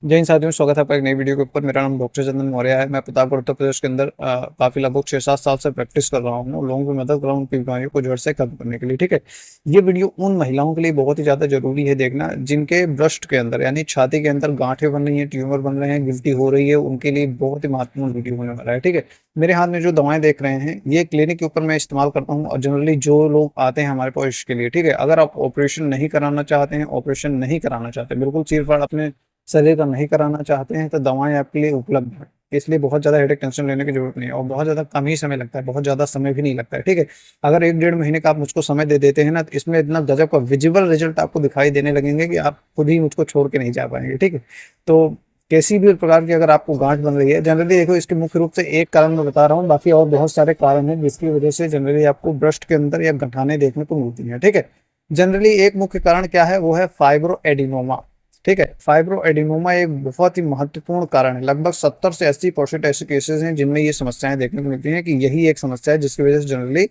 जय हिंद साथियों, स्वागत है आपका एक नई वीडियो के ऊपर। मेरा नाम डॉक्टर चंदन मौर्य है। मैं प्रतापगढ़ उत्तर प्रदेश के अंदर काफी लगभग 6-7 साल से प्रैक्टिस कर रहा हूँ। लोगों की मदद कर रहा हूँ उनकी बीमारियों को जड़ से खत्म करने के लिए। ठीक है, ये वीडियो उन महिलाओं के लिए बहुत ही ज्यादा जरूरी है देखना जिनके ब्रेस्ट के अंदर यानी छाती के अंदर गांठें बन रही हैं, ट्यूमर बन रहे हैं, गिल्टी हो रही है। उनके लिए बहुत ही महत्वपूर्ण वीडियो होने वाला है। ठीक है, मेरे हाथ में जो दवाएं देख रहे हैं ये क्लिनिक के ऊपर मैं इस्तेमाल करता हूँ, और जनरली जो लोग आते हैं हमारे पास इसके लिए। ठीक है, अगर आप ऑपरेशन नहीं कराना चाहते हैं, ऑपरेशन नहीं कराना चाहते, बिल्कुल चीरफाड़ अपने शरीर का नहीं कराना चाहते हैं, तो दवाएं आपके लिए उपलब्ध है। इसलिए बहुत ज़्यादा हेडेक टेंशन लेने की जरूरत नहीं है, और बहुत ज़्यादा कम ही समय लगता है, बहुत ज़्यादा समय भी नहीं लगता है। ठीक है, अगर 1-1.5 महीने का आप मुझको समय दे देते हैं ना, तो इसमें इतना गजब का विजिबल रिजल्ट आपको दिखाई देने लगेंगे कि आप खुद ही मुझको छोड़ के नहीं जा पाएंगे। ठीक है, तो किसी भी प्रकार की अगर आपको गांठ बन रही है, जनरली देखो इसके मुख्य रूप से एक कारण मैं बता रहा हूँ, बाकी और बहुत सारे कारण हैं जिसकी वजह से जनरली आपको ब्रेस्ट के अंदर या गठाने देखने को मिलती हैं। ठीक है, जनरली एक मुख्य कारण क्या है, वो है फाइब्रो एडिनोमा। ठीक है, फाइब्रो एडिनोमा एक बहुत ही महत्वपूर्ण कारण है। लगभग 70 से 80% ऐसे केसेस हैं जिनमें ये समस्याएं देखने को मिलती हैं कि यही एक समस्या है जिसकी वजह से जनरली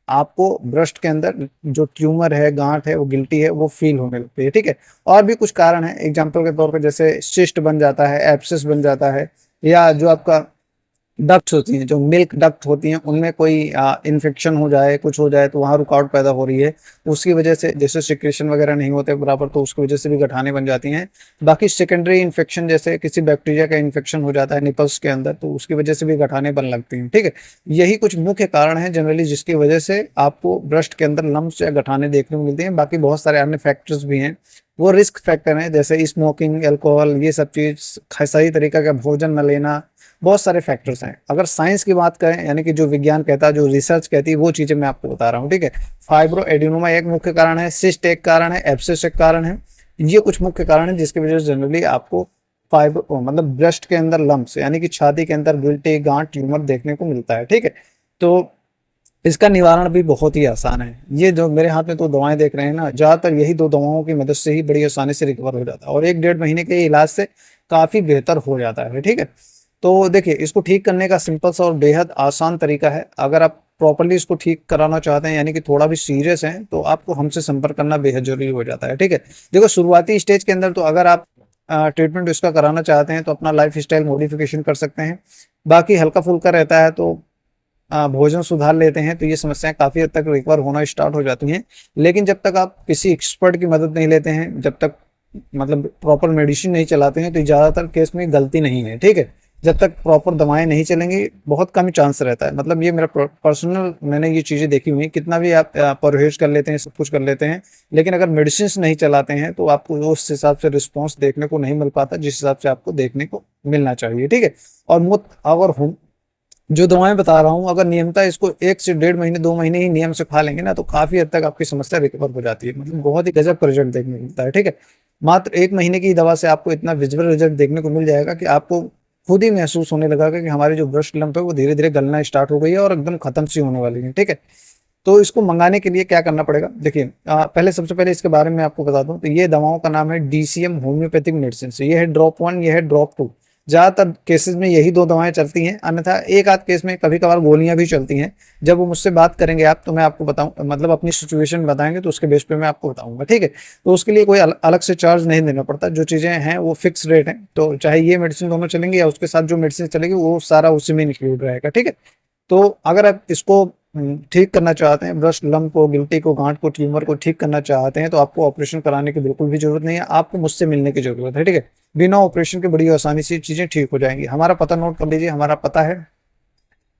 आपको ब्रेस्ट के अंदर जो ट्यूमर है, गांठ है, वो गिल्टी है, वो फील होने लगती है। ठीक है, और भी कुछ कारण है, एग्जाम्पल के तौर पर जैसे सिस्ट बन जाता है, एब्सिस बन जाता है, या जो आपका डक्ट्स होती हैं, जो मिल्क डक्ट होती हैं, उनमें कोई इन्फेक्शन हो जाए, कुछ हो जाए, तो वहाँ रुकावट पैदा हो रही है। उसकी वजह से जैसे सिक्रेशन वगैरह नहीं होते बराबर, तो उसकी वजह से भी गठाने बन जाती हैं। बाकी सेकेंडरी इन्फेक्शन, जैसे किसी बैक्टीरिया का इन्फेक्शन हो जाता है निपल्स के अंदर, तो उसकी वजह से भी गठाने बन लगती हैं। ठीक है, यही कुछ मुख्य कारण है जनरली जिसकी वजह से आपको ब्रेस्ट के अंदर लम्प्स या गठाने देखने को मिलते हैं। बाकी बहुत सारे अन्य फैक्टर्स भी हैं, वो रिस्क फैक्टर हैं, जैसे स्मोकिंग, अल्कोहल, ये सब चीज, सही तरीका का भोजन न लेना, बहुत सारे फैक्टर्स हैं। अगर साइंस की बात करें, यानी कि जो विज्ञान कहता है, जो रिसर्च कहती है, वो चीजें मैं आपको बता रहा हूँ। ठीक है, फाइब्रो एडिनोमा एक मुख्य कारण है, सिस्ट एक कारण है, एब्सिस एक कारण है। ये कुछ मुख्य कारण है जिसकी वजह से जनरली आपको फाइब्रो मतलब ब्रेस्ट के अंदर लम्प्स यानी कि छाती के अंदर गिल्टी, गांठ, ट्यूमर देखने को मिलता है। ठीक है, तो इसका निवारण भी बहुत ही आसान है। ये जो मेरे हाथ में 2 दवाएं देख रहे हैं ना, ज्यादातर यही 2 दवाओं की मदद से ही बड़ी आसानी से रिकवर हो जाता है, और 1-1.5 महीने के इलाज से काफी बेहतर हो जाता है। ठीक है, तो देखिए, इसको ठीक करने का सिंपल सा और बेहद आसान तरीका है। अगर आप प्रॉपरली इसको ठीक कराना चाहते हैं, यानी कि थोड़ा भी सीरियस हैं, तो आपको हमसे संपर्क करना बेहद जरूरी हो जाता है। ठीक है, देखो शुरुआती स्टेज के अंदर तो अगर आप ट्रीटमेंट इसका कराना चाहते हैं, तो अपना लाइफ स्टाइल मॉडिफिकेशन कर सकते हैं। बाकी हल्का फुल्का रहता है, तो भोजन सुधार लेते हैं, तो ये समस्याएं काफी हद तक रिकवर होना स्टार्ट हो जाती हैं। लेकिन जब तक आप किसी एक्सपर्ट की मदद नहीं लेते हैं, जब तक मतलब प्रॉपर मेडिसिन नहीं चलाते हैं, तो ज्यादातर केस में गलती नहीं है। ठीक है, जब तक प्रॉपर दवाएं नहीं चलेंगी, बहुत कम चांस रहता है। मतलब ये मेरा पर्सनल, मैंने ये चीजें देखी हुई हैं। कितना भी आप परहेज कर लेते हैं, सब कुछ कर लेते हैं, लेकिन अगर मेडिसिन नहीं चलाते हैं, तो आपको उस हिसाब से रिस्पॉन्स देखने को नहीं मिल पाता जिस हिसाब से आपको देखने को मिलना चाहिए। ठीक है, और मुत अगर जो दवाएं बता रहा हूँ, अगर नियमता इसको 1 से 1.5 महीने, 2 महीने ही नियम से खा लेंगे ना, तो काफी हद तक आपकी समस्या रिकवर हो जाती है। मतलब बहुत ही गजब का रिजल्ट देखने को मिलता है। ठीक है, मात्र 1 महीने की दवा से आपको इतना विजिबल रिजल्ट देखने को मिल जाएगा कि आपको खुद ही महसूस होने लगा कि हमारी जो ब्रेस्ट लंप है वो धीरे धीरे गलना स्टार्ट हो गई है और एकदम खत्म सी होने वाली है। ठीक है, तो इसको मंगाने के लिए क्या करना पड़ेगा, देखिए पहले सबसे पहले इसके बारे में आपको बता दूं, तो ये दवाओं का नाम है डीसीएम होम्योपैथिक मेडिसिन। ये है ड्रॉप 1, ये है ड्रॉप 2। ज्यादातर केसेस में यही 2 दवाएं चलती हैं, अन्यथा एक आध केस में कभी कभार गोलियां भी चलती हैं। जब वो मुझसे बात करेंगे आप, तो मैं आपको बताऊं, मतलब अपनी सिचुएशन बताएंगे, तो उसके बेस पे मैं आपको बताऊंगा। ठीक है, तो उसके लिए कोई अलग से चार्ज नहीं देना पड़ता, जो चीजें हैं वो फिक्स रेट है। तो चाहे ये मेडिसिन दोनों चलेंगे, या उसके साथ जो मेडिसिन चलेगी वो सारा उसी में इंक्लूड रहेगा। ठीक है, तो अगर आप इसको ठीक करना चाहते हैं, ब्रेस्ट लंप को, गिल्टी को, गांठ को, ट्यूमर को ठीक करना चाहते हैं, तो आपको ऑपरेशन कराने की बिल्कुल भी जरूरत नहीं है, आपको मुझसे मिलने की जरूरत है। ठीक है, बिना ऑपरेशन के बड़ी आसानी से चीजें ठीक हो जाएंगी। हमारा पता नोट कर लीजिए, हमारा पता है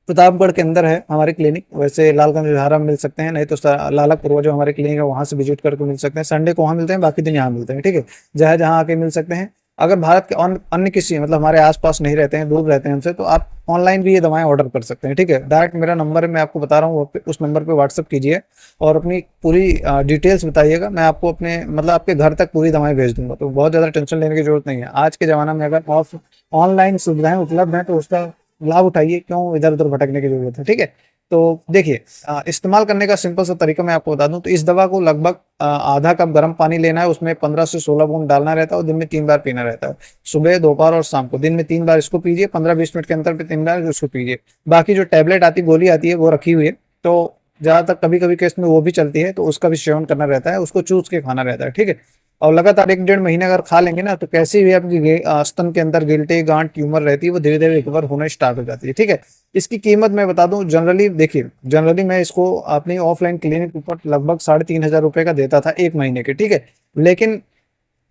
प्रतापगढ़ के अंदर है हमारी क्लिनिक। वैसे लालगंज विहारा में मिल सकते हैं, नहीं तो लालकपुर जो हमारे क्लिनिक है वहां से विजिट करके मिल सकते हैं। संडे को वहां मिलते हैं, बाकी दिन यहाँ मिलते हैं। ठीक है, जहाँ जहाँ आके मिल सकते हैं। अगर भारत के अन्य किसी मतलब हमारे आसपास नहीं रहते हैं, दूर रहते हैं हमसे, तो आप ऑनलाइन भी ये दवाएं ऑर्डर कर सकते हैं। ठीक है, डायरेक्ट मेरा नंबर है, मैं आपको बता रहा हूँ, उस नंबर पे व्हाट्सअप कीजिए और अपनी पूरी डिटेल्स बताइएगा। मैं आपको अपने मतलब आपके घर तक पूरी दवाएं भेज दूंगा, तो बहुत ज्यादा टेंशन लेने की जरूरत नहीं है। आज के जमाना में अगर ऑफ ऑनलाइन सुविधाएं उपलब्ध हैं, तो उसका लाभ उठाइए, क्यों इधर उधर भटकने की जरूरत है। ठीक है, तो देखिए, इस्तेमाल करने का सिंपल सा तरीका मैं आपको बता दूं, तो इस दवा को लगभग आधा कप गर्म पानी लेना है, उसमें 15 से 16 बूंद डालना रहता है, और दिन में 3 बार पीना रहता है। सुबह, दोपहर और शाम को दिन में 3 बार इसको पीजिए, 15-20 मिनट के अंतर पे 3 बार इसको पीजिए। बाकी जो टेबलेट आती, गोली आती है, वो रखी हुई है, तो ज्यादातर कभी कभी केस में वो भी चलती है, तो उसका भी सेवन करना रहता है, उसको चूस के खाना रहता है। ठीक है, और लगातार 1 डेढ़ महीने अगर खा लेंगे ना, तो कैसे भी आपकी स्तन के अंदर गिल्टी गांठ ट्यूमर रहती है वो धीरे धीरे रिकवर होना स्टार्ट हो जाती है। ठीक है, इसकी कीमत मैं बता दूं, जनरली देखिए, जनरली मैं इसको अपनी ऑफलाइन क्लिनिक पर लगभग 3,500 रुपए का देता था 1 महीने के। ठीक है, लेकिन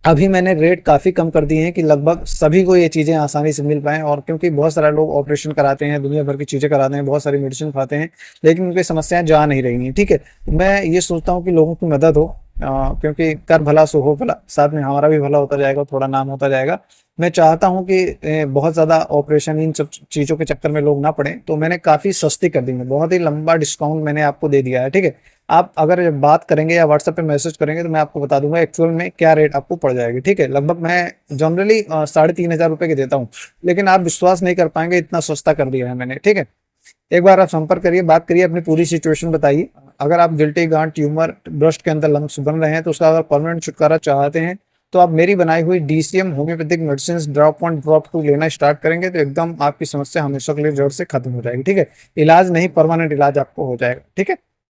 अभी मैंने रेट काफ़ी कम कर दिए हैं कि लगभग सभी को ये चीज़ें आसानी से मिल पाएँ। और क्योंकि बहुत सारे लोग ऑपरेशन कराते हैं, दुनिया भर की चीज़ें कराते हैं, बहुत सारी मेडिसिन खाते हैं, लेकिन उनकी समस्याएं जा नहीं रही हैं। ठीक है, तो मैं ये सोचता हूँ कि लोगों की मदद हो, क्योंकि कर भला सो हो भला, साथ में हमारा भी भला होता जाएगा, थोड़ा नाम होता जाएगा। मैं चाहता हूँ कि बहुत ज़्यादा ऑपरेशन इन सब चीज़ों के चक्कर में लोग ना पड़े, तो मैंने काफ़ी सस्ती कर दी है, बहुत ही लंबा डिस्काउंट मैंने आपको दे दिया है। ठीक है, आप अगर जब बात करेंगे या व्हाट्सएप पे मैसेज करेंगे तो मैं आपको बता दूंगा एक्चुअल में क्या रेट आपको पड़ जाएगी। ठीक है, लगभग मैं जनरली 3,500 रुपए की देता हूँ, लेकिन आप विश्वास नहीं कर पाएंगे, इतना सस्ता कर दिया है मैंने। ठीक है, एक बार आप संपर्क करिए, बात करिए, अपनी पूरी सिचुएशन बताइए। अगर आप गिल्टी गांठ ट्यूमर ब्रेस्ट के अंदर लंग्स बन रहे हैं तो उसका अगर परमानेंट छुटकारा चाहते हैं, तो आप मेरी बनाई हुई DCM homeopathic medicine drop 1 drop 2 लेना स्टार्ट करेंगे तो एकदम आपकी समस्या हमेशा के लिए जड़ से खत्म हो जाएगी। ठीक है, इलाज नहीं, परमानेंट इलाज आपको हो जाएगा। ठीक है।